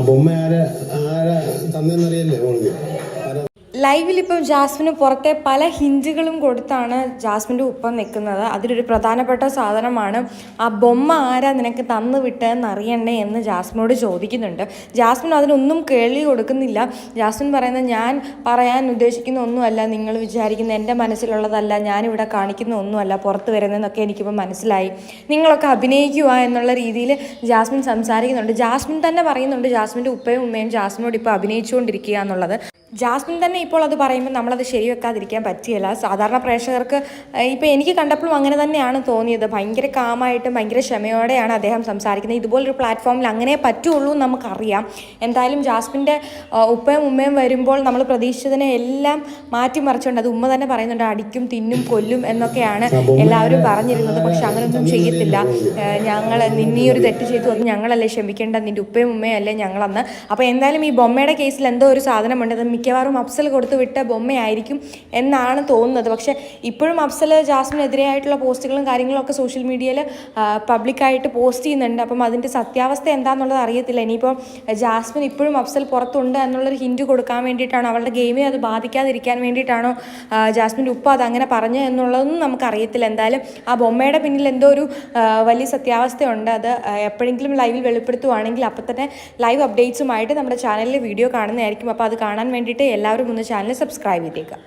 ബൊമ്മ ആരാ ആരാ തന്നെന്നറിയല്ലേ മോൾക്ക്? ലൈവിൽ ഇപ്പം ജാസ്മിന് പുറത്തെ പല ഹിന്റുകളും കൊടുത്താണ് ജാസ്മിൻ്റെ ഒപ്പം നിൽക്കുന്നത്. അതിലൊരു പ്രധാനപ്പെട്ട സാധനമാണ് ആ ബൊമ്മ ആരാ നിനക്ക് തന്നു വിട്ടതെന്ന് അറിയണ്ടേ എന്ന് ജാസ്മിനോട് ചോദിക്കുന്നുണ്ട്. ജാസ്മിൻ അതിനൊന്നും കേൾവി കൊടുക്കുന്നില്ല. ജാസ്മിൻ പറയുന്നത് ഞാൻ പറയാൻ ഉദ്ദേശിക്കുന്ന ഒന്നുമല്ല, നിങ്ങൾ വിചാരിക്കുന്ന എൻ്റെ മനസ്സിലുള്ളതല്ല, ഞാനിവിടെ കാണിക്കുന്ന ഒന്നുമല്ല പുറത്ത് വരുന്നതെന്നൊക്കെ എനിക്കിപ്പോൾ മനസ്സിലായി, നിങ്ങളൊക്കെ അഭിനയിക്കുക എന്നുള്ള രീതിയിൽ ജാസ്മിൻ സംസാരിക്കുന്നുണ്ട്. ജാസ്മിൻ തന്നെ പറയുന്നുണ്ട് ജാസ്മിൻ്റെ ഉപ്പയും ഉമ്മയും ജാസ്മിനോട് ഇപ്പോൾ അഭിനയിച്ചുകൊണ്ടിരിക്കുക എന്നുള്ളത്. ജാസ്മിൻ തന്നെ ഇപ്പോൾ അത് പറയുമ്പോൾ നമ്മളത് ശരിവെക്കാതിരിക്കാൻ പറ്റിയല്ല. സാധാരണ പ്രേക്ഷകർക്ക് ഇപ്പോൾ എനിക്ക് കണ്ടപ്പോഴും അങ്ങനെ തന്നെയാണ് തോന്നിയത്. ഭയങ്കര കാമായിട്ടും ഭയങ്കര ക്ഷമയോടെയാണ് അദ്ദേഹം സംസാരിക്കുന്നത്. ഇതുപോലൊരു പ്ലാറ്റ്ഫോമിൽ അങ്ങനെ പറ്റുള്ളൂ എന്ന് നമുക്കറിയാം. എന്തായാലും ജാസ്മിൻ്റെ ഉപ്പയും ഉമ്മയും വരുമ്പോൾ നമ്മൾ പ്രതീക്ഷിച്ചതിനെ എല്ലാം മാറ്റിമറിച്ചുകൊണ്ട്, അത് ഉമ്മ തന്നെ പറയുന്നുണ്ട്, അടിക്കും തിന്നും കൊല്ലും എന്നൊക്കെയാണ് എല്ലാവരും പറഞ്ഞിരുന്നത്. പക്ഷെ അങ്ങനെയൊന്നും ചെയ്യത്തില്ല. ഞങ്ങൾ നിന്നീയൊരു തെറ്റ് ചെയ്തു, അത് ഞങ്ങളല്ലേ ക്ഷമിക്കേണ്ട, നിൻ്റെ ഉപ്പയും ഉമ്മയും അല്ലേ ഞങ്ങളന്ന്. അപ്പോൾ എന്തായാലും ഈ ബൊമ്മയുടെ കേസിൽ എന്തോ ഒരു സാധനമുണ്ട്. അത് മിക്കവാറും അഫ്സൽ കൊടുത്തു വിട്ട ബൊമ്മയായിരിക്കും എന്നാണ് തോന്നുന്നത്. പക്ഷേ ഇപ്പോഴും അഫ്സൽ ജാസ്മിനെതിരെയായിട്ടുള്ള പോസ്റ്റുകളും കാര്യങ്ങളും ഒക്കെ സോഷ്യൽ മീഡിയയിൽ പബ്ലിക്കായിട്ട് പോസ്റ്റ് ചെയ്യുന്നുണ്ട്. അപ്പം അതിൻ്റെ സത്യാവസ്ഥ എന്താണെന്നുള്ളത് അറിയത്തില്ല. ഇനിയിപ്പോൾ ജാസ്മിൻ ഇപ്പോഴും അഫ്സൽ പുറത്തുണ്ട് എന്നുള്ളൊരു ഹിൻറ്റ് കൊടുക്കാൻ വേണ്ടിയിട്ടാണോ, അവളുടെ ഗെയിമിൽ അത് ബാധിക്കാതിരിക്കാൻ വേണ്ടിയിട്ടാണോ ജാസ്മിൻ്റെ ഉപ്പ അതങ്ങനെ പറഞ്ഞു എന്നുള്ളതൊന്നും നമുക്കറിയത്തില്ല. എന്തായാലും ആ ബൊമ്മയുടെ പിന്നിൽ എന്തോ ഒരു വലിയ സത്യാവസ്ഥയുണ്ട്. അത് എപ്പോഴെങ്കിലും ലൈവിൽ വെളിപ്പെടുത്തുവാണെങ്കിൽ അപ്പം തന്നെ ലൈവ് അപ്ഡേറ്റ്സുമായിട്ട് നമ്മുടെ ചാനലിൽ വീഡിയോ കാണുന്നതായിരിക്കും. അപ്പോൾ അത് കാണാൻ വേണ്ടിയിട്ട് എല്ലാവരും ഒന്ന് ചാനൽ സബ്സ്ക്രൈബ് ചെയ്തേക്കുക.